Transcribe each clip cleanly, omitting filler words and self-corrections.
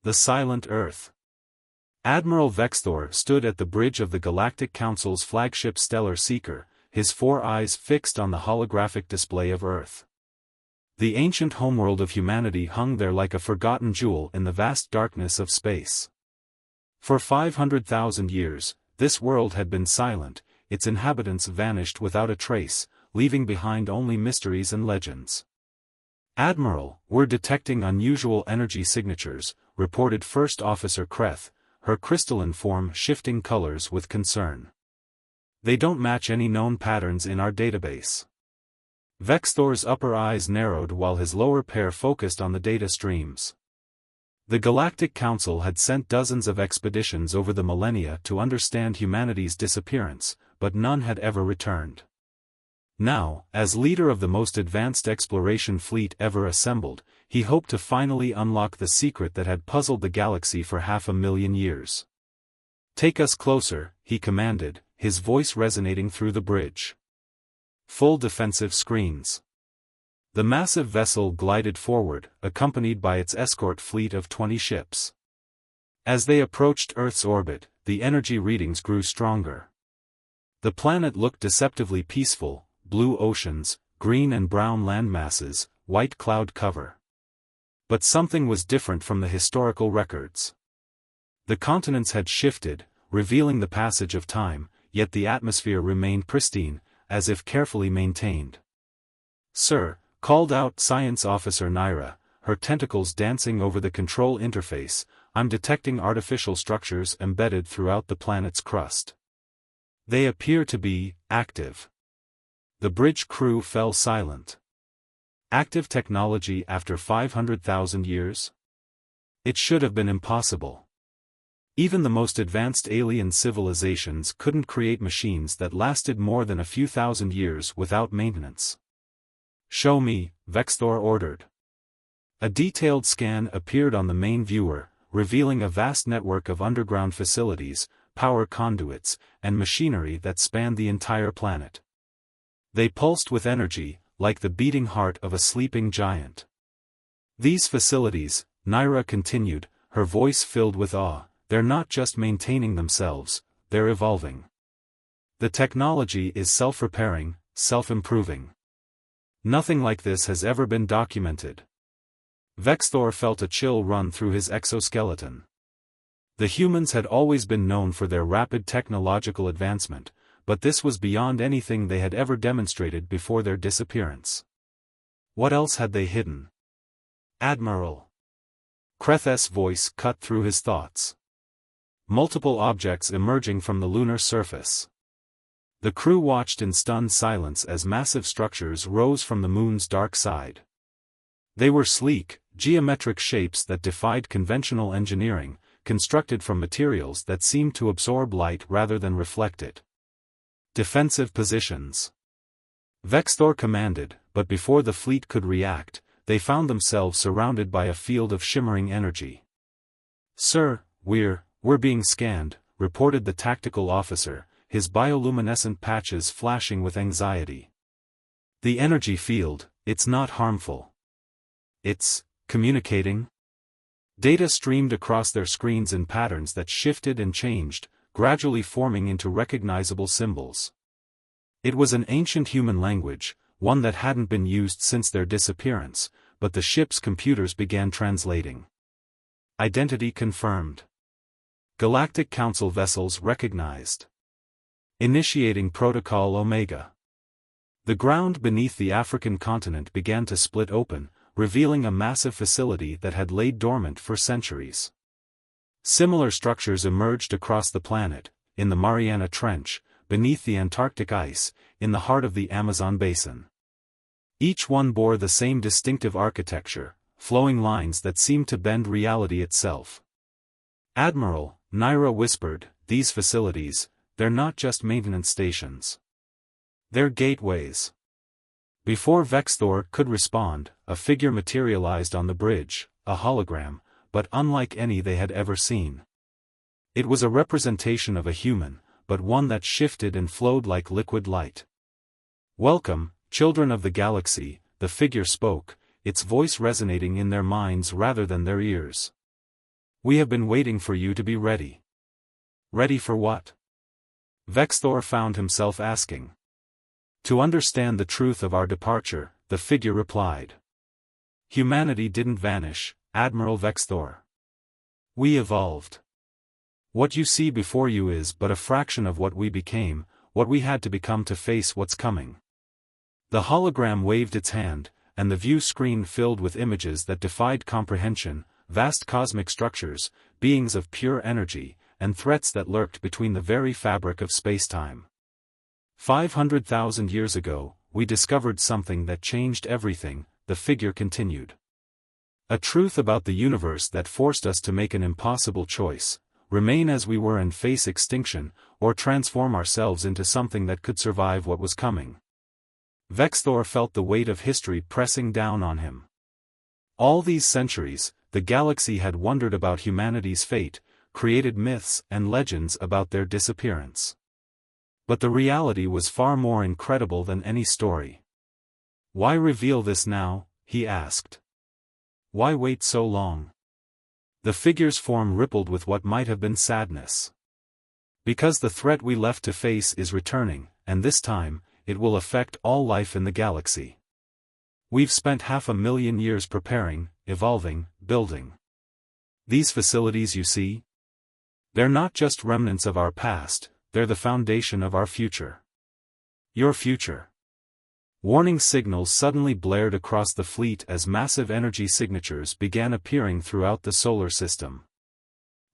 The Silent Earth. Admiral Vexthor stood at the bridge of the Galactic Council's flagship Stellar Seeker, his 4 eyes fixed on the holographic display of Earth. The ancient homeworld of humanity hung there like a forgotten jewel in the vast darkness of space. For 500,000 years, this world had been silent, its inhabitants vanished without a trace, leaving behind only mysteries and legends. "Admiral, we're detecting unusual energy signatures," reported First Officer Kreth, her crystalline form shifting colors with concern. "They don't match any known patterns in our database." Vexthor's upper eyes narrowed while his lower pair focused on the data streams. The Galactic Council had sent dozens of expeditions over the millennia to understand humanity's disappearance, but none had ever returned. Now, as leader of the most advanced exploration fleet ever assembled, he hoped to finally unlock the secret that had puzzled the galaxy for 500,000 years. "Take us closer," he commanded, his voice resonating through the bridge. Full defensive screens. The massive vessel glided forward, accompanied by its escort fleet of 20 ships. As they approached Earth's orbit, the energy readings grew stronger. The planet looked deceptively peaceful: blue oceans, green and brown landmasses, white cloud cover. But something was different from the historical records. The continents had shifted, revealing the passage of time, yet the atmosphere remained pristine, as if carefully maintained. "Sir," called out Science Officer Naira, her tentacles dancing over the control interface, "I'm detecting artificial structures embedded throughout the planet's crust. They appear to be active." The bridge crew fell silent. Active technology after 500,000 years? It should have been impossible. Even the most advanced alien civilizations couldn't create machines that lasted more than a few thousand years without maintenance. "Show me," Vexthor ordered. A detailed scan appeared on the main viewer, revealing a vast network of underground facilities, power conduits, and machinery that spanned the entire planet. They pulsed with energy, like the beating heart of a sleeping giant. "These facilities," Naira continued, her voice filled with awe, "they're not just maintaining themselves, they're evolving. The technology is self-repairing, self-improving. Nothing like this has ever been documented." Vexthor felt a chill run through his exoskeleton. The humans had always been known for their rapid technological advancement, but this was beyond anything they had ever demonstrated before their disappearance. What else had they hidden? "Admiral." Kreth's voice cut through his thoughts. Multiple objects emerging from the lunar surface. The crew watched in stunned silence as massive structures rose from the moon's dark side. They were sleek, geometric shapes that defied conventional engineering, constructed from materials that seemed to absorb light rather than reflect it. "Defensive positions," Vexthor commanded, but before the fleet could react, they found themselves surrounded by a field of shimmering energy. "Sir, we're being scanned," reported the tactical officer, his bioluminescent patches flashing with anxiety. "The energy field, it's not harmful. It's communicating." Data streamed across their screens in patterns that shifted and changed, gradually forming into recognizable symbols. It was an ancient human language, one that hadn't been used since their disappearance, but the ship's computers began translating. Identity confirmed. Galactic Council vessels recognized. Initiating Protocol Omega. The ground beneath the African continent began to split open, revealing a massive facility that had laid dormant for centuries. Similar structures emerged across the planet, in the Mariana Trench, beneath the Antarctic ice, in the heart of the Amazon basin. Each one bore the same distinctive architecture, flowing lines that seemed to bend reality itself. "Admiral," Naira whispered, "these facilities, they're not just maintenance stations. They're gateways." Before Vexthor could respond, a figure materialized on the bridge, a hologram, but unlike any they had ever seen. It was a representation of a human, but one that shifted and flowed like liquid light. "Welcome, children of the galaxy," the figure spoke, its voice resonating in their minds rather than their ears. We have been waiting for you to be ready. Ready for what? Vexthor found himself asking. To understand the truth of our departure, the figure replied. Humanity didn't vanish, Admiral Vexthor. We evolved. What you see before you is but a fraction of what we became, what we had to become to face what's coming. The hologram waved its hand, and the view screen filled with images that defied comprehension, vast cosmic structures, beings of pure energy, and threats that lurked between the very fabric of spacetime. 500,000 years ago, we discovered something that changed everything, the figure continued. A truth about the universe that forced us to make an impossible choice: remain as we were and face extinction, or transform ourselves into something that could survive what was coming. Vexthor felt the weight of history pressing down on him. All these centuries, the galaxy had wondered about humanity's fate, created myths and legends about their disappearance. But the reality was far more incredible than any story. Why reveal this now? He asked. Why wait so long? The figure's form rippled with what might have been sadness. Because the threat we left to face is returning, and this time, it will affect all life in the galaxy. We've spent 500,000 years preparing, evolving, building. These facilities you see? They're not just remnants of our past, they're the foundation of our future. Your future. Warning signals suddenly blared across the fleet as massive energy signatures began appearing throughout the solar system.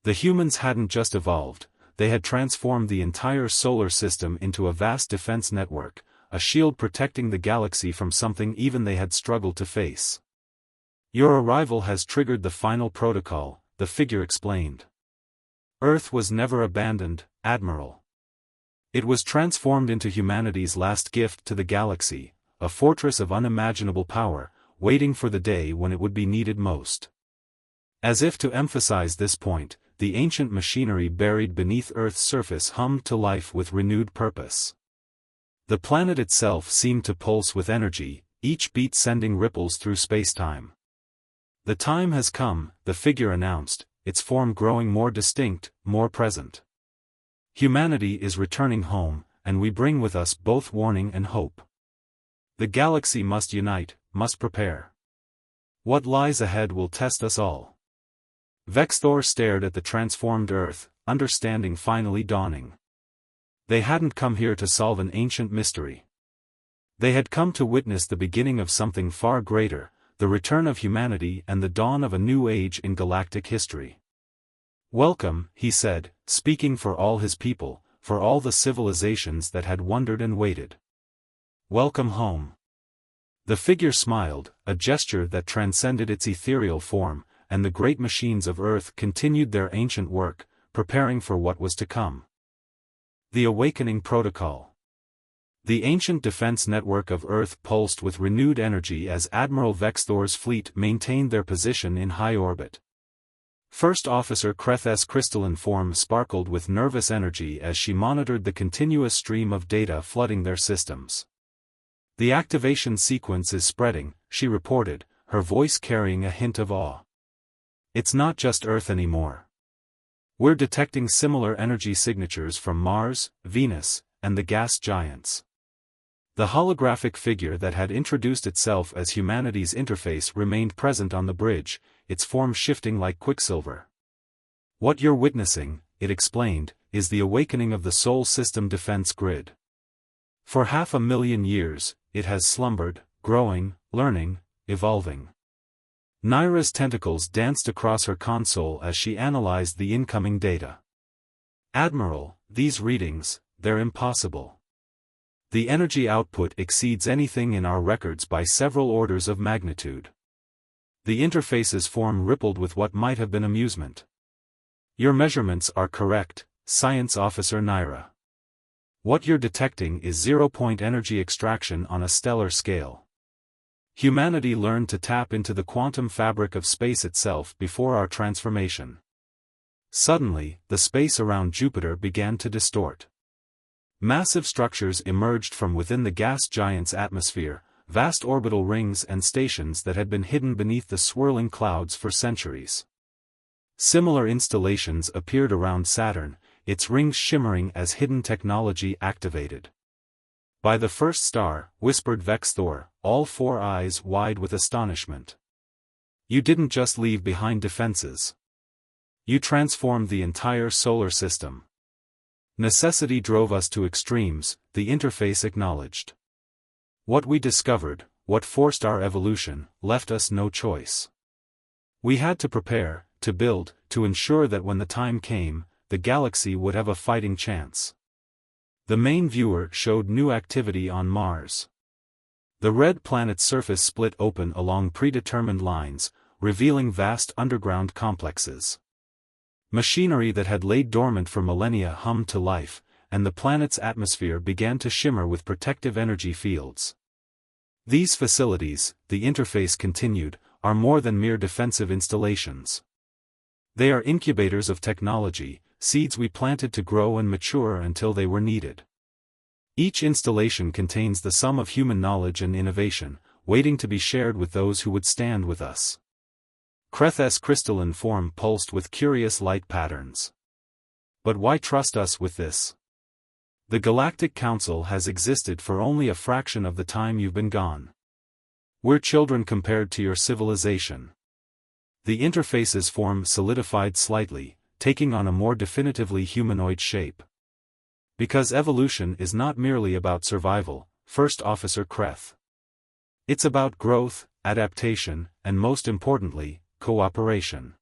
The humans hadn't just evolved, they had transformed the entire solar system into a vast defense network, a shield protecting the galaxy from something even they had struggled to face. Your arrival has triggered the final protocol, the figure explained. Earth was never abandoned, Admiral. It was transformed into humanity's last gift to the galaxy, a fortress of unimaginable power, waiting for the day when it would be needed most. As if to emphasize this point, the ancient machinery buried beneath Earth's surface hummed to life with renewed purpose. The planet itself seemed to pulse with energy, each beat sending ripples through spacetime. The time has come, the figure announced, its form growing more distinct, more present. Humanity is returning home, and we bring with us both warning and hope. The galaxy must unite, must prepare. What lies ahead will test us all. Vexthor stared at the transformed Earth, understanding finally dawning. They hadn't come here to solve an ancient mystery. They had come to witness the beginning of something far greater, the return of humanity and the dawn of a new age in galactic history. Welcome, he said, speaking for all his people, for all the civilizations that had wondered and waited. Welcome home. The figure smiled, a gesture that transcended its ethereal form, and the great machines of Earth continued their ancient work, preparing for what was to come. The Awakening Protocol. The ancient defense network of Earth pulsed with renewed energy as Admiral Vexthor's fleet maintained their position in high orbit. First Officer Kreth's crystalline form sparkled with nervous energy as she monitored the continuous stream of data flooding their systems. The activation sequence is spreading, she reported, her voice carrying a hint of awe. It's not just Earth anymore. We're detecting similar energy signatures from Mars, Venus, and the gas giants. The holographic figure that had introduced itself as humanity's interface remained present on the bridge, its form shifting like quicksilver. What you're witnessing, it explained, is the awakening of the Sol System defense grid. For 500,000 years, it has slumbered, growing, learning, evolving. Naira's tentacles danced across her console as she analyzed the incoming data. Admiral, these readings, they're impossible. The energy output exceeds anything in our records by several orders of magnitude. The interface's form rippled with what might have been amusement. Your measurements are correct, Science Officer Naira. What you're detecting is zero-point energy extraction on a stellar scale. Humanity learned to tap into the quantum fabric of space itself before our transformation. Suddenly, the space around Jupiter began to distort. Massive structures emerged from within the gas giant's atmosphere, vast orbital rings and stations that had been hidden beneath the swirling clouds for centuries. Similar installations appeared around Saturn, its rings shimmering as hidden technology activated. "By the first star," whispered Vexthor, all four eyes wide with astonishment. "You didn't just leave behind defenses. You transformed the entire solar system." "Necessity drove us to extremes," the interface acknowledged. "What we discovered, what forced our evolution, left us no choice. We had to prepare, to build, to ensure that when the time came, the galaxy would have a fighting chance." The main viewer showed new activity on Mars. The red planet's surface split open along predetermined lines, revealing vast underground complexes. Machinery that had laid dormant for millennia hummed to life, and the planet's atmosphere began to shimmer with protective energy fields. "These facilities," the interface continued, "are more than mere defensive installations. They are incubators of technology, seeds we planted to grow and mature until they were needed. Each installation contains the sum of human knowledge and innovation, waiting to be shared with those who would stand with us." Kreth's crystalline form pulsed with curious light patterns. "But why trust us with this? The Galactic Council has existed for only a fraction of the time you've been gone. We're children compared to your civilization." The interface's form solidified slightly, taking on a more definitively humanoid shape. "Because evolution is not merely about survival," First Officer Kreth. "It's about growth, adaptation, and most importantly, cooperation.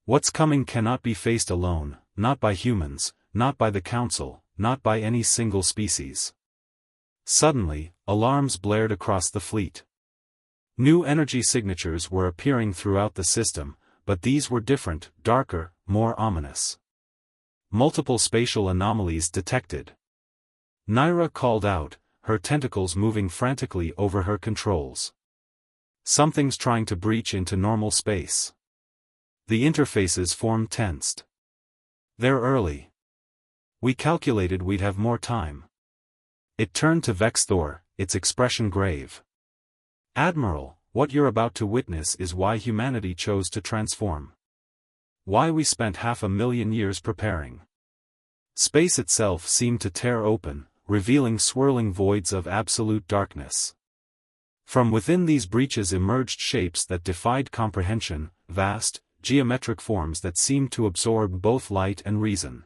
What's coming cannot be faced alone, not by humans, not by the Council, not by any single species." Suddenly, alarms blared across the fleet. New energy signatures were appearing throughout the system, but these were different, darker, more ominous. Multiple spatial anomalies detected. Naira called out, her tentacles moving frantically over her controls. "Something's trying to breach into normal space." The interface's form tensed. "They're early. We calculated we'd have more time." It turned to Vexthor, its expression grave. "Admiral, what you're about to witness is why humanity chose to transform. Why we spent 500,000 years preparing." Space itself seemed to tear open, revealing swirling voids of absolute darkness. From within these breaches emerged shapes that defied comprehension, vast, geometric forms that seemed to absorb both light and reason.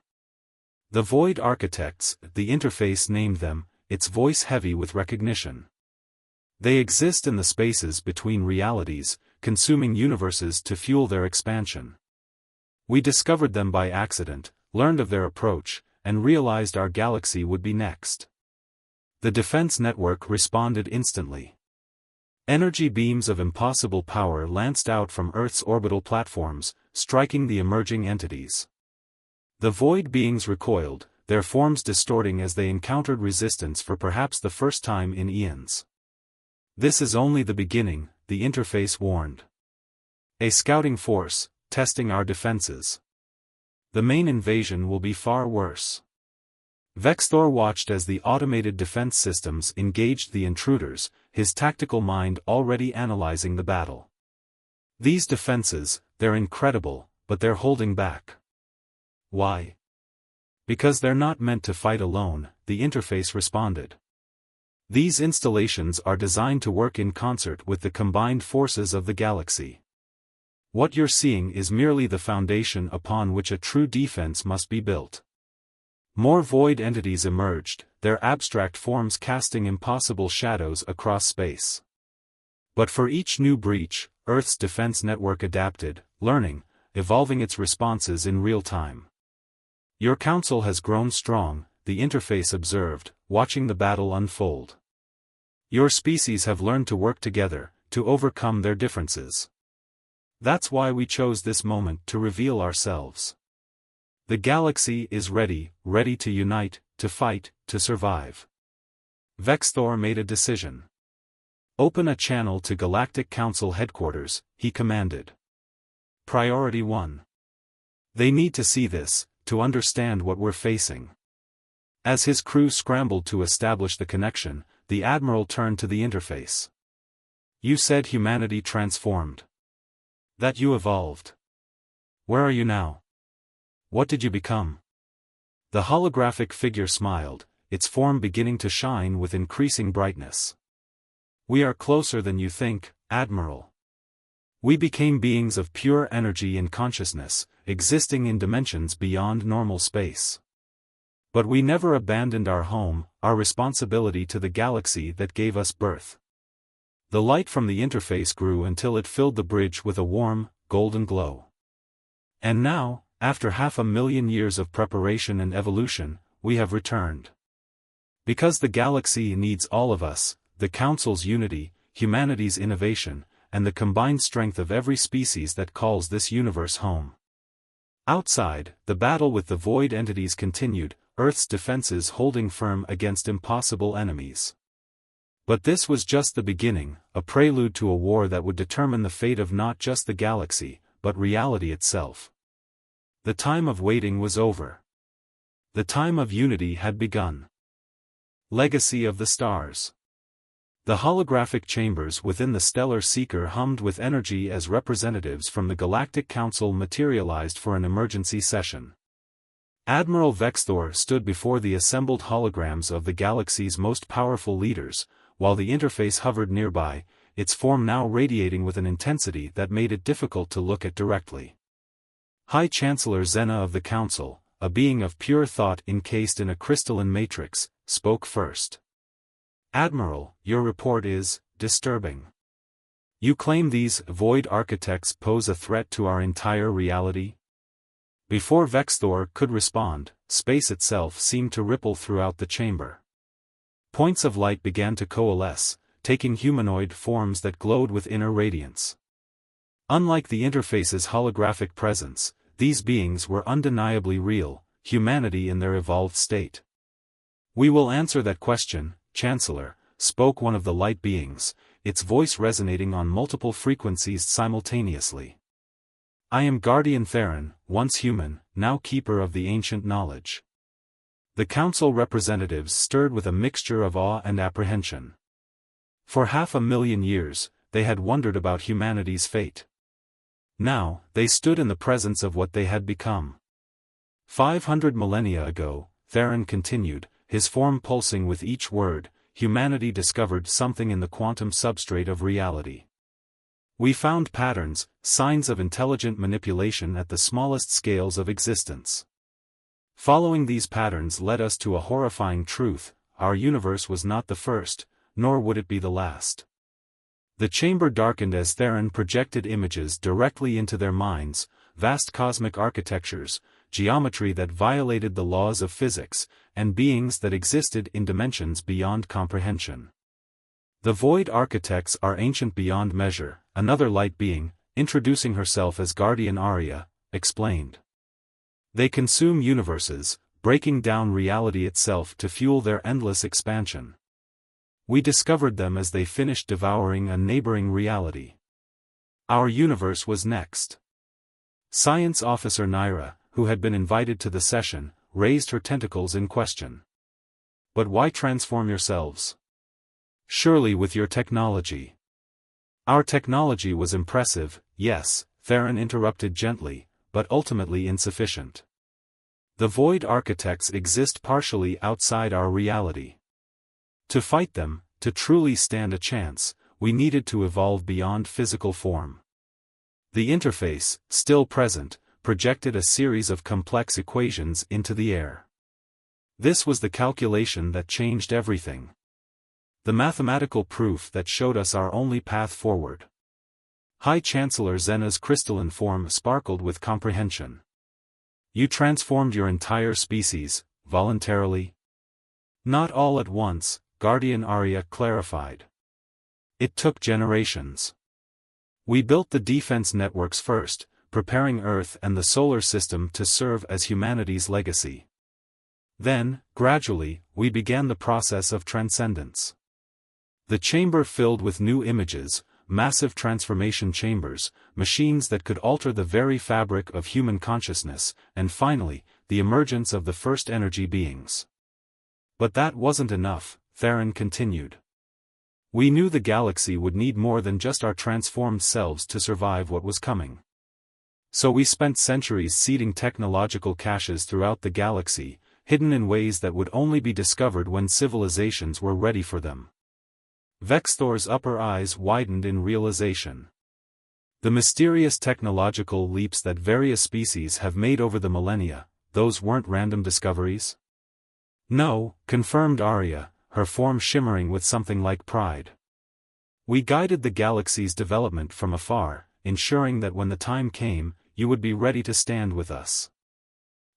The Void Architects, the interface named them, its voice heavy with recognition. They exist in the spaces between realities, consuming universes to fuel their expansion. We discovered them by accident, learned of their approach, and realized our galaxy would be next. The defense network responded instantly. Energy beams of impossible power lanced out from Earth's orbital platforms, striking the emerging entities. The void beings recoiled, their forms distorting as they encountered resistance for perhaps the first time in eons. "This is only the beginning," the interface warned. "A scouting force, testing our defenses. The main invasion will be far worse." Vexthor watched as the automated defense systems engaged the intruders, his tactical mind already analyzing the battle. "These defenses, they're incredible, but they're holding back." "Why?" "Because they're not meant to fight alone," the interface responded. "These installations are designed to work in concert with the combined forces of the galaxy. What you're seeing is merely the foundation upon which a true defense must be built." More void entities emerged, their abstract forms casting impossible shadows across space. But for each new breach, Earth's defense network adapted, learning, evolving its responses in real time. "Your council has grown strong," the interface observed, watching the battle unfold. "Your species have learned to work together, to overcome their differences. That's why we chose this moment to reveal ourselves. The galaxy is ready, ready to unite, to fight, to survive." Vexthor made a decision. "Open a channel to Galactic Council headquarters," he commanded. "Priority 1. They need to see this, to understand what we're facing." As his crew scrambled to establish the connection, the Admiral turned to the interface. "You said humanity transformed. That you evolved. Where are you now? What did you become? The holographic figure smiled, its form beginning to shine with increasing brightness. We are closer than you think, Admiral. We became beings of pure energy and consciousness, existing in dimensions beyond normal space. But we never abandoned our home, our responsibility to the galaxy that gave us birth. The light from the interface grew until it filled the bridge with a warm, golden glow. And now, after 500,000 years of preparation and evolution, we have returned. Because the galaxy needs all of us, the Council's unity, humanity's innovation, and the combined strength of every species that calls this universe home. Outside, the battle with the void entities continued, Earth's defenses holding firm against impossible enemies. But this was just the beginning, a prelude to a war that would determine the fate of not just the galaxy, but reality itself. The time of waiting was over. The time of unity had begun. Legacy of the Stars. The holographic chambers within the Stellar Seeker hummed with energy as representatives from the Galactic Council materialized for an emergency session. Admiral Vexthor stood before the assembled holograms of the galaxy's most powerful leaders, while the interface hovered nearby, its form now radiating with an intensity that made it difficult to look at directly. High Chancellor Zena of the Council, a being of pure thought encased in a crystalline matrix, spoke first. Admiral, your report is disturbing. You claim these void architects pose a threat to our entire reality? Before Vexthor could respond, space itself seemed to ripple throughout the chamber. Points of light began to coalesce, taking humanoid forms that glowed with inner radiance. Unlike the interface's holographic presence, these beings were undeniably real, humanity in their evolved state. We will answer that question, Chancellor, spoke one of the light beings, its voice resonating on multiple frequencies simultaneously. I am Guardian Theron, once human, now keeper of the ancient knowledge. The Council representatives stirred with a mixture of awe and apprehension. For 500,000 years, they had wondered about humanity's fate. Now, they stood in the presence of what they had become. 500 millennia ago, Theron continued, his form pulsing with each word, humanity discovered something in the quantum substrate of reality. We found patterns, signs of intelligent manipulation at the smallest scales of existence. Following these patterns led us to a horrifying truth: our universe was not the first, nor would it be the last. The chamber darkened as Theron projected images directly into their minds, vast cosmic architectures, geometry that violated the laws of physics, and beings that existed in dimensions beyond comprehension. The void architects are ancient beyond measure, another light being, introducing herself as Guardian Aria, explained. They consume universes, breaking down reality itself to fuel their endless expansion. We discovered them as they finished devouring a neighboring reality. Our universe was next. Science Officer Naira, who had been invited to the session, raised her tentacles in question. But why transform yourselves? Surely with your technology. Our technology was impressive, yes, Theron interrupted gently, but ultimately insufficient. The void architects exist partially outside our reality. To fight them, to truly stand a chance, we needed to evolve beyond physical form. The interface, still present, projected a series of complex equations into the air. This was the calculation that changed everything. The mathematical proof that showed us our only path forward. High Chancellor Zena's crystalline form sparkled with comprehension. You transformed your entire species, voluntarily? Not all at once, Guardian Aria clarified. It took generations. We built the defense networks first, preparing Earth and the solar system to serve as humanity's legacy. Then, gradually, we began the process of transcendence. The chamber filled with new images, massive transformation chambers, machines that could alter the very fabric of human consciousness, and finally, the emergence of the first energy beings. But that wasn't enough, Theron continued. We knew the galaxy would need more than just our transformed selves to survive what was coming. So we spent centuries seeding technological caches throughout the galaxy, hidden in ways that would only be discovered when civilizations were ready for them. Vexthor's upper eyes widened in realization. The mysterious technological leaps that various species have made over the millennia, those weren't random discoveries? No, confirmed Arya, her form shimmering with something like pride. We guided the galaxy's development from afar, ensuring that when the time came, you would be ready to stand with us.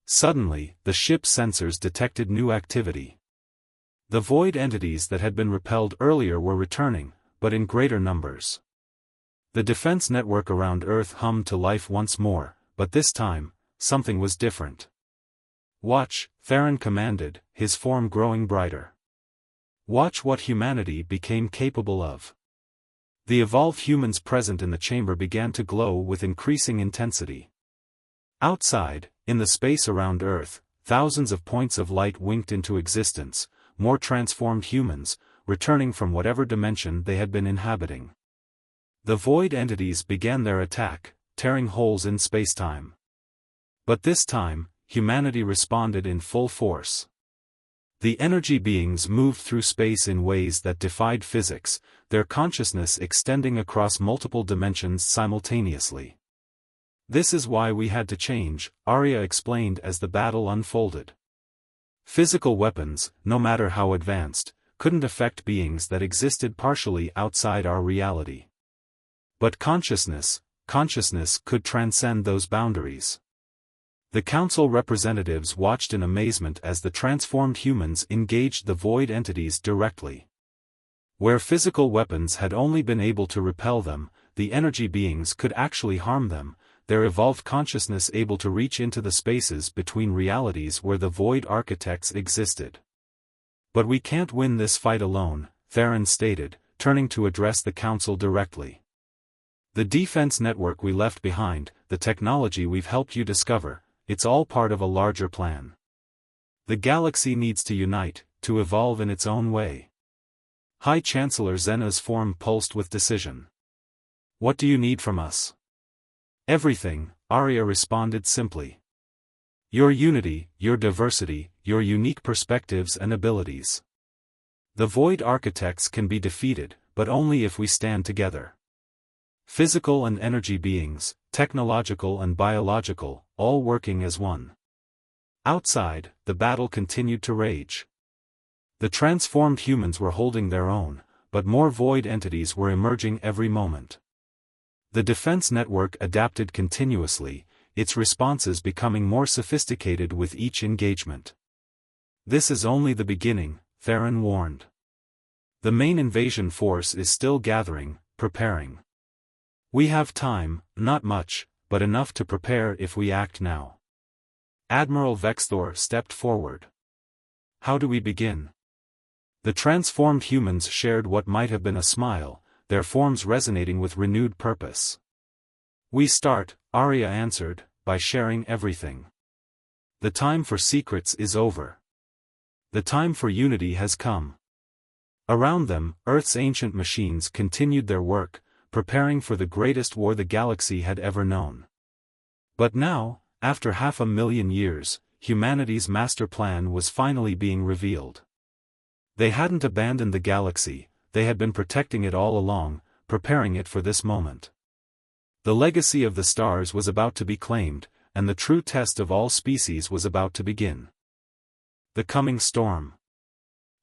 Suddenly, the ship's sensors detected new activity. The void entities that had been repelled earlier were returning, but in greater numbers. The defense network around Earth hummed to life once more, but this time, something was different. Watch, Theron commanded, his form growing brighter. Watch what humanity became capable of. The evolved humans present in the chamber began to glow with increasing intensity. Outside, in the space around Earth, thousands of points of light winked into existence, more transformed humans, returning from whatever dimension they had been inhabiting. The void entities began their attack, tearing holes in spacetime. But this time, humanity responded in full force. The energy beings moved through space in ways that defied physics, their consciousness extending across multiple dimensions simultaneously. This is why we had to change, Arya explained as the battle unfolded. Physical weapons, no matter how advanced, couldn't affect beings that existed partially outside our reality. But consciousness could transcend those boundaries. The council representatives watched in amazement as the transformed humans engaged the void entities directly. Where physical weapons had only been able to repel them, the energy beings could actually harm them, their evolved consciousness able to reach into the spaces between realities where the void architects existed. But we can't win this fight alone, Theron stated, turning to address the council directly. The defense network we left behind, the technology we've helped you discover, it's all part of a larger plan. The galaxy needs to unite, to evolve in its own way. High Chancellor Zena's form pulsed with decision. What do you need from us? Everything, Arya responded simply. Your unity, your diversity, your unique perspectives and abilities. The void architects can be defeated, but only if we stand together. Physical and energy beings, technological and biological, all working as one. Outside, the battle continued to rage. The transformed humans were holding their own, but more void entities were emerging every moment. The defense network adapted continuously, its responses becoming more sophisticated with each engagement. This is only the beginning, Theron warned. The main invasion force is still gathering, preparing. We have time, not much, but enough to prepare if we act now. Admiral Vexthor stepped forward. How do we begin? The transformed humans shared what might have been a smile, their forms resonating with renewed purpose. We start, Arya answered, by sharing everything. The time for secrets is over. The time for unity has come. Around them, Earth's ancient machines continued their work, preparing for the greatest war the galaxy had ever known. But now, after 500,000 years, humanity's master plan was finally being revealed. They hadn't abandoned the galaxy, they had been protecting it all along, preparing it for this moment. The legacy of the stars was about to be claimed, and the true test of all species was about to begin. The coming storm.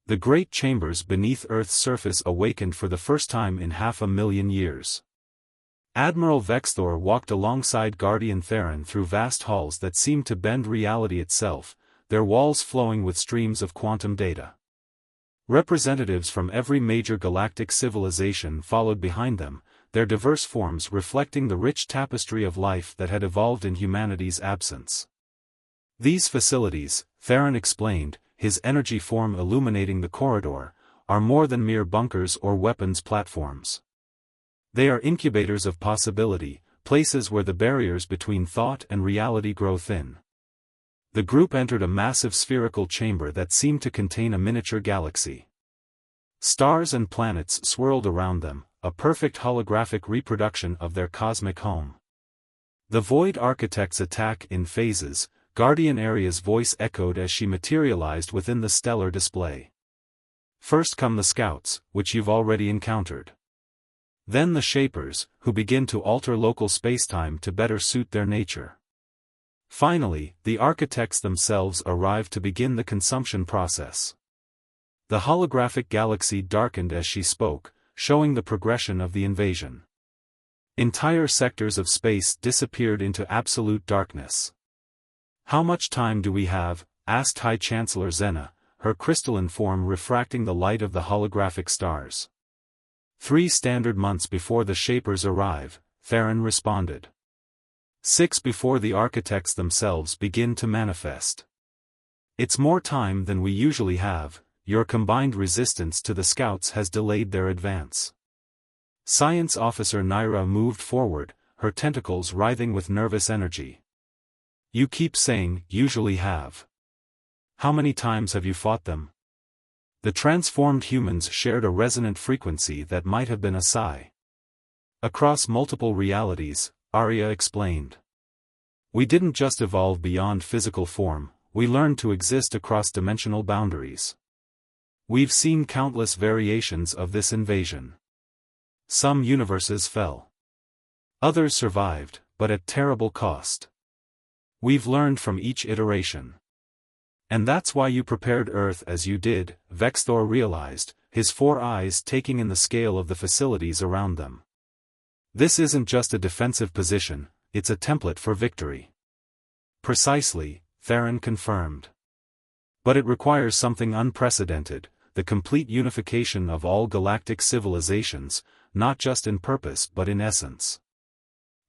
The great chambers beneath Earth's surface awakened for the first time in 500,000 years. Admiral Vexthor walked alongside Guardian Theron through vast halls that seemed to bend reality itself, their walls flowing with streams of quantum data. Representatives from every major galactic civilization followed behind them, their diverse forms reflecting the rich tapestry of life that had evolved in humanity's absence. These facilities, Theron explained, his energy form illuminating the corridor, are more than mere bunkers or weapons platforms. They are incubators of possibility, places where the barriers between thought and reality grow thin. The group entered a massive spherical chamber that seemed to contain a miniature galaxy. Stars and planets swirled around them, a perfect holographic reproduction of their cosmic home. The Void Architects attack in phases, Guardian Aria's voice echoed as she materialized within the stellar display. First come the Scouts, which you've already encountered. Then the Shapers, who begin to alter local spacetime to better suit their nature. Finally, the Architects themselves arrive to begin the consumption process. The holographic galaxy darkened as she spoke, showing the progression of the invasion. Entire sectors of space disappeared into absolute darkness. "How much time do we have?" asked High Chancellor Zena, her crystalline form refracting the light of the holographic stars. 3 standard months before the Shapers arrive, Theron responded. 6 before the Architects themselves begin to manifest. "It's more time than we usually have. Your combined resistance to the Scouts has delayed their advance." Science Officer Naira moved forward, her tentacles writhing with nervous energy. "You keep saying, usually have. How many times have you fought them?" The transformed humans shared a resonant frequency that might have been a sigh. "Across multiple realities," Arya explained. "We didn't just evolve beyond physical form, we learned to exist across dimensional boundaries. We've seen countless variations of this invasion. Some universes fell. Others survived, but at terrible cost. We've learned from each iteration. And that's why you prepared Earth as you did," Vexthor realized, his 4 eyes taking in the scale of the facilities around them. "This isn't just a defensive position, it's a template for victory." "Precisely," Theron confirmed. "But it requires something unprecedented, the complete unification of all galactic civilizations, not just in purpose but in essence."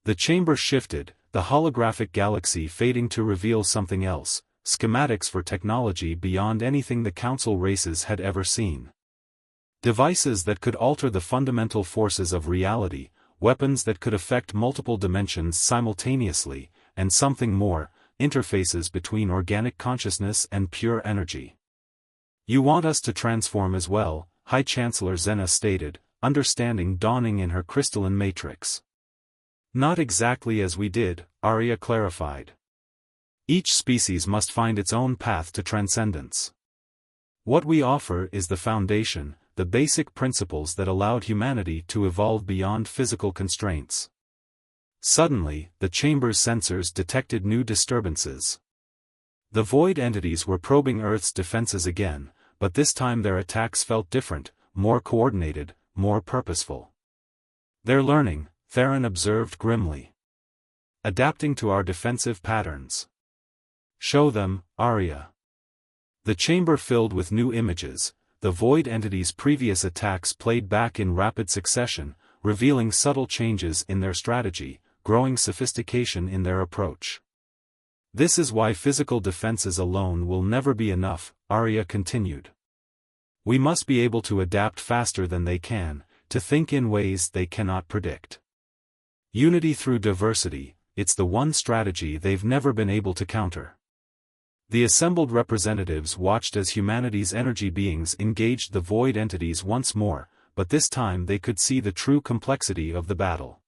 The chamber shifted, the holographic galaxy fading to reveal something else, schematics for technology beyond anything the Council races had ever seen. Devices that could alter the fundamental forces of reality, weapons that could affect multiple dimensions simultaneously, and something more, interfaces between organic consciousness and pure energy. "You want us to transform as well," High Chancellor Zena stated, understanding dawning in her crystalline matrix. "Not exactly as we did," Arya clarified. "Each species must find its own path to transcendence. What we offer is the foundation, the basic principles that allowed humanity to evolve beyond physical constraints." Suddenly, the chamber's sensors detected new disturbances. The void entities were probing Earth's defenses again, but this time their attacks felt different, more coordinated, more purposeful. "They're learning," Theron observed grimly. "Adapting to our defensive patterns." "Show them, Arya." The chamber filled with new images, the void entity's previous attacks played back in rapid succession, revealing subtle changes in their strategy, growing sophistication in their approach. "This is why physical defenses alone will never be enough," Arya continued. "We must be able to adapt faster than they can, to think in ways they cannot predict. Unity through diversity, it's the one strategy they've never been able to counter." The assembled representatives watched as humanity's energy beings engaged the void entities once more, but this time they could see the true complexity of the battle.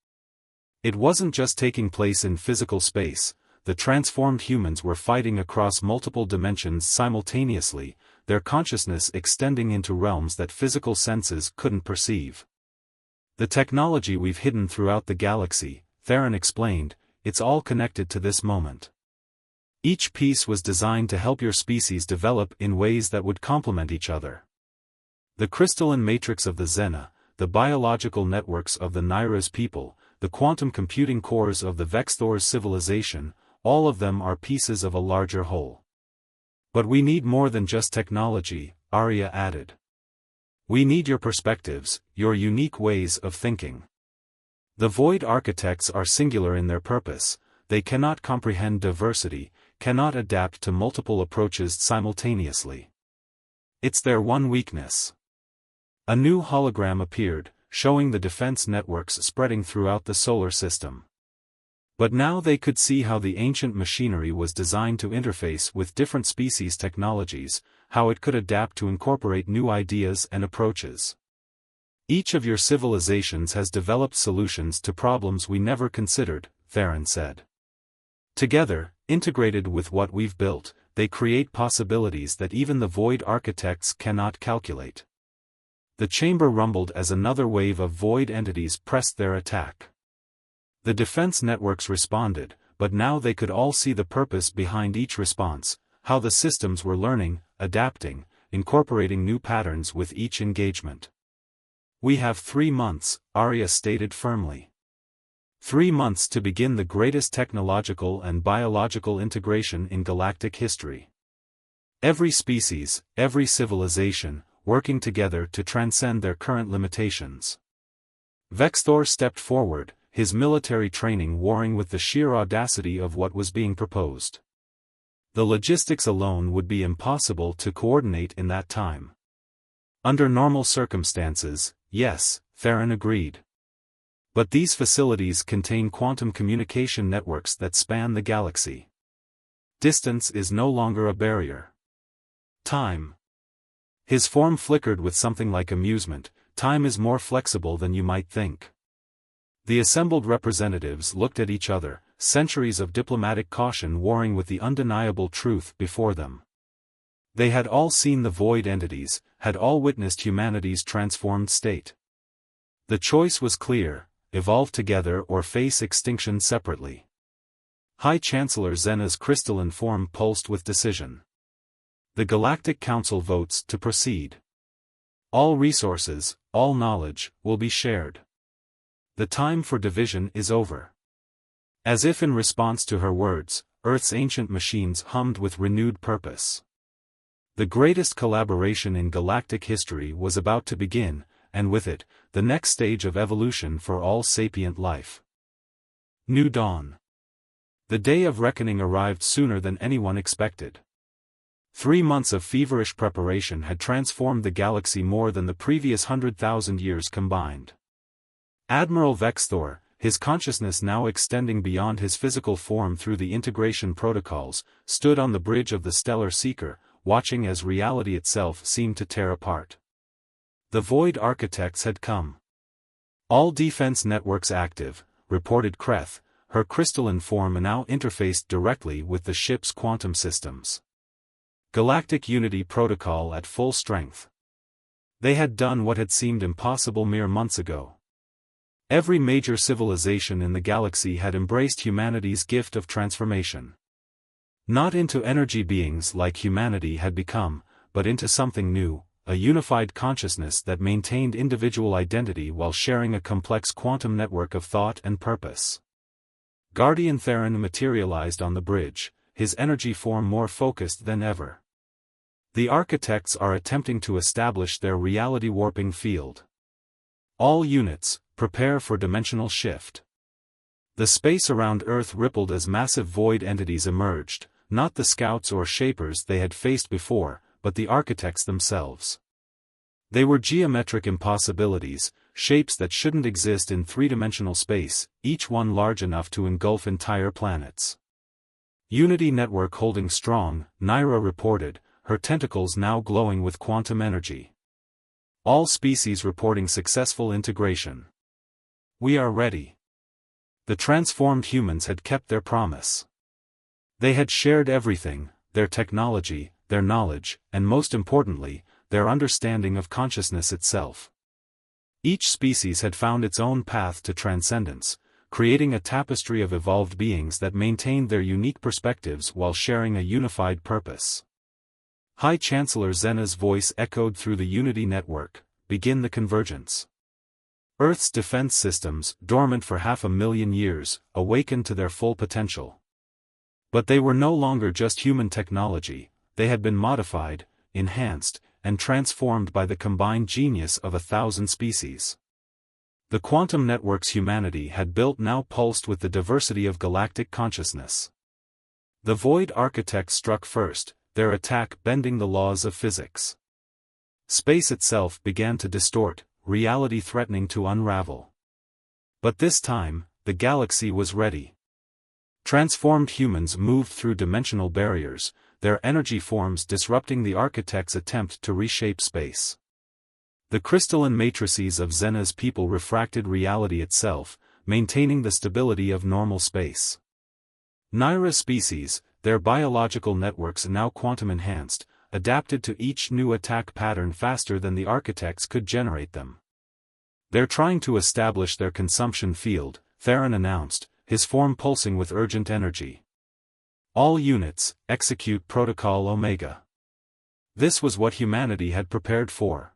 It wasn't just taking place in physical space, the transformed humans were fighting across multiple dimensions simultaneously, their consciousness extending into realms that physical senses couldn't perceive. "The technology we've hidden throughout the galaxy," Theron explained, "it's all connected to this moment. Each piece was designed to help your species develop in ways that would complement each other. The crystalline matrix of the Zena, the biological networks of the Naira's people, the quantum computing cores of the Vexthor's civilization, all of them are pieces of a larger whole. But we need more than just technology," Arya added. "We need your perspectives, your unique ways of thinking. The Void Architects are singular in their purpose, they cannot comprehend diversity, cannot adapt to multiple approaches simultaneously. It's their one weakness." A new hologram appeared, showing the defense networks spreading throughout the solar system. But now they could see how the ancient machinery was designed to interface with different species' technologies, how it could adapt to incorporate new ideas and approaches. "Each of your civilizations has developed solutions to problems we never considered," Theron said. Together, integrated with what we've built, they create possibilities that even the void architects cannot calculate. The chamber rumbled as another wave of void entities pressed their attack. The defense networks responded, but now they could all see the purpose behind each response, how the systems were learning, adapting, incorporating new patterns with each engagement. "We have 3 months, Arya stated firmly. 3 months to begin the greatest technological and biological integration in galactic history. Every species, every civilization, working together to transcend their current limitations." Vexthor stepped forward, his military training warring with the sheer audacity of what was being proposed. The logistics alone would be impossible to coordinate in that time. Under normal circumstances, yes, Theron agreed. But these facilities contain quantum communication networks that span the galaxy. Distance is no longer a barrier. Time. His form flickered with something like amusement. Time is more flexible than you might think. The assembled representatives looked at each other, centuries of diplomatic caution warring with the undeniable truth before them. They had all seen the void entities, had all witnessed humanity's transformed state. The choice was clear: evolve together or face extinction separately. High Chancellor Zena's crystalline form pulsed with decision. The Galactic Council votes to proceed. All resources, all knowledge, will be shared. The time for division is over. As if in response to her words, Earth's ancient machines hummed with renewed purpose. The greatest collaboration in galactic history was about to begin, and with it, the next stage of evolution for all sapient life. New dawn. The day of reckoning arrived sooner than anyone expected. 3 months of feverish preparation had transformed the galaxy more than the previous 100,000 years combined. Admiral Vexthor, his consciousness now extending beyond his physical form through the integration protocols, stood on the bridge of the Stellar Seeker, watching as reality itself seemed to tear apart. The Void Architects had come. All defense networks active, reported Kreth, her crystalline form now interfaced directly with the ship's quantum systems. Galactic Unity Protocol at full strength. They had done what had seemed impossible mere months ago. Every major civilization in the galaxy had embraced humanity's gift of transformation. Not into energy beings like humanity had become, but into something new, a unified consciousness that maintained individual identity while sharing a complex quantum network of thought and purpose. Guardian Theron materialized on the bridge, his energy form more focused than ever. The architects are attempting to establish their reality-warping field. All units, prepare for dimensional shift. The space around Earth rippled as massive void entities emerged, not the scouts or shapers they had faced before, but the architects themselves. They were geometric impossibilities, shapes that shouldn't exist in three-dimensional space, each one large enough to engulf entire planets. Unity network holding strong, Naira reported, her tentacles now glowing with quantum energy. All species reporting successful integration. We are ready. The transformed humans had kept their promise. They had shared everything, their technology, their knowledge, and most importantly, their understanding of consciousness itself. Each species had found its own path to transcendence, creating a tapestry of evolved beings that maintained their unique perspectives while sharing a unified purpose. High Chancellor Zena's voice echoed through the Unity network: begin the convergence. Earth's defense systems, dormant for 500,000 years, awakened to their full potential. But they were no longer just human technology, they had been modified, enhanced, and transformed by the combined genius of 1,000 species. The quantum networks humanity had built now pulsed with the diversity of galactic consciousness. The Void Architects struck first, their attack bending the laws of physics. Space itself began to distort, reality threatening to unravel. But this time, the galaxy was ready. Transformed humans moved through dimensional barriers, their energy forms disrupting the architect's attempt to reshape space. The crystalline matrices of Zena's people refracted reality itself, maintaining the stability of normal space. Nyra species, their biological networks now quantum-enhanced, adapted to each new attack pattern faster than the architects could generate them. "They're trying to establish their consumption field," Theron announced, his form pulsing with urgent energy. "All units, execute Protocol Omega." This was what humanity had prepared for.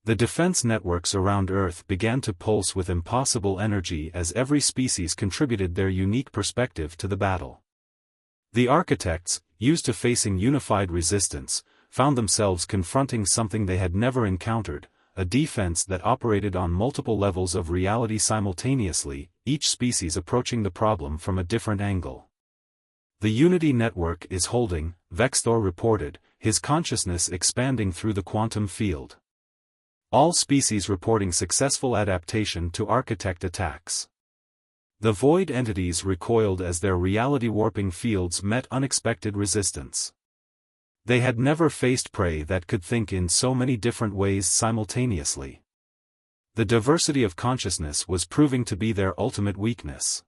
The defense networks around Earth began to pulse with impossible energy as every species contributed their unique perspective to the battle. The architects, used to facing unified resistance, found themselves confronting something they had never encountered, a defense that operated on multiple levels of reality simultaneously, each species approaching the problem from a different angle. "The Unity network is holding," Vexthor reported, his consciousness expanding through the quantum field. All species reporting successful adaptation to architect attacks. The void entities recoiled as their reality-warping fields met unexpected resistance. They had never faced prey that could think in so many different ways simultaneously. The diversity of consciousness was proving to be their ultimate weakness.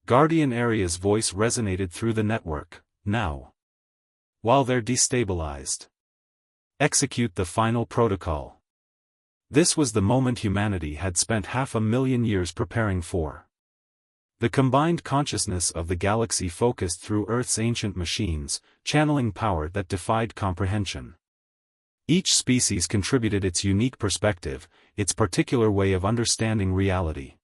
Guardian Area's voice resonated through the network, "Now. While they're destabilized. Execute the final protocol." This was the moment humanity had spent 500,000 years preparing for. The combined consciousness of the galaxy focused through Earth's ancient machines, channeling power that defied comprehension. Each species contributed its unique perspective, its particular way of understanding reality.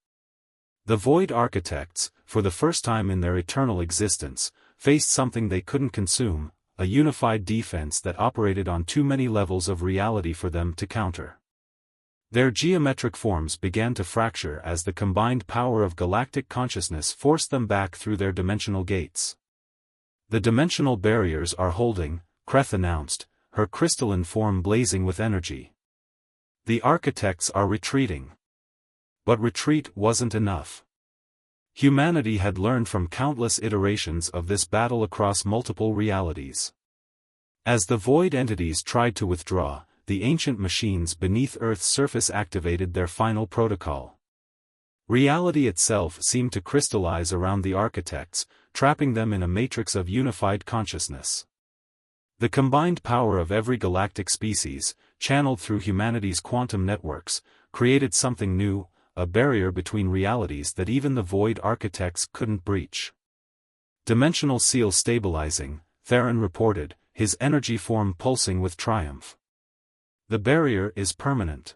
The Void Architects, for the first time in their eternal existence, faced something they couldn't consume, a unified defense that operated on too many levels of reality for them to counter. Their geometric forms began to fracture as the combined power of galactic consciousness forced them back through their dimensional gates. "The dimensional barriers are holding," Kreth announced, her crystalline form blazing with energy. "The architects are retreating." But retreat wasn't enough. Humanity had learned from countless iterations of this battle across multiple realities. As the void entities tried to withdraw, the ancient machines beneath Earth's surface activated their final protocol. Reality itself seemed to crystallize around the architects, trapping them in a matrix of unified consciousness. The combined power of every galactic species, channeled through humanity's quantum networks, created something new, a barrier between realities that even the void architects couldn't breach. "Dimensional seal stabilizing," Theron reported, his energy form pulsing with triumph. "The barrier is permanent.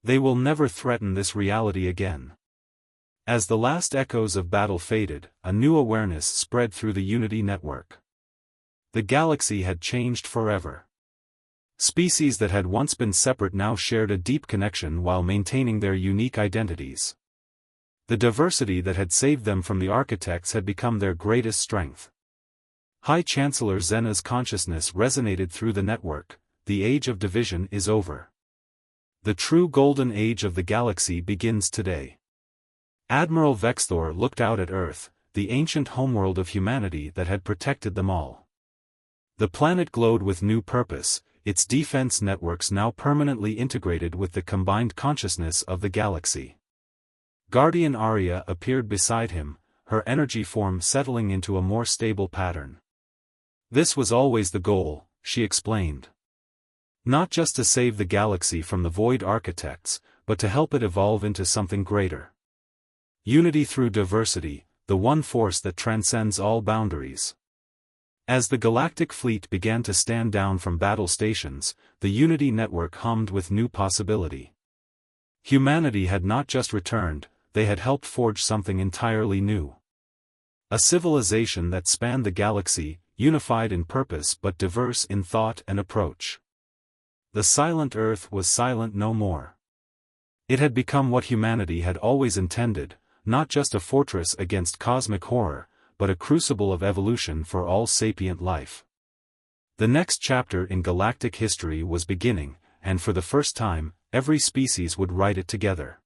They will never threaten this reality again." As the last echoes of battle faded, a new awareness spread through the Unity network. The galaxy had changed forever. Species that had once been separate now shared a deep connection while maintaining their unique identities. The diversity that had saved them from the architects had become their greatest strength. High Chancellor Zena's consciousness resonated through the network. "The age of division is over. The true golden age of the galaxy begins today." Admiral Vexthor looked out at Earth, the ancient homeworld of humanity that had protected them all. The planet glowed with new purpose, its defense networks now permanently integrated with the combined consciousness of the galaxy. Guardian Aria appeared beside him, her energy form settling into a more stable pattern. "This was always the goal," she explained. "Not just to save the galaxy from the void architects, but to help it evolve into something greater. Unity through diversity, the one force that transcends all boundaries." As the galactic fleet began to stand down from battle stations, the Unity network hummed with new possibility. Humanity had not just returned, they had helped forge something entirely new. A civilization that spanned the galaxy, unified in purpose but diverse in thought and approach. The silent Earth was silent no more. It had become what humanity had always intended, not just a fortress against cosmic horror, but a crucible of evolution for all sapient life. The next chapter in galactic history was beginning, and for the first time, every species would write it together.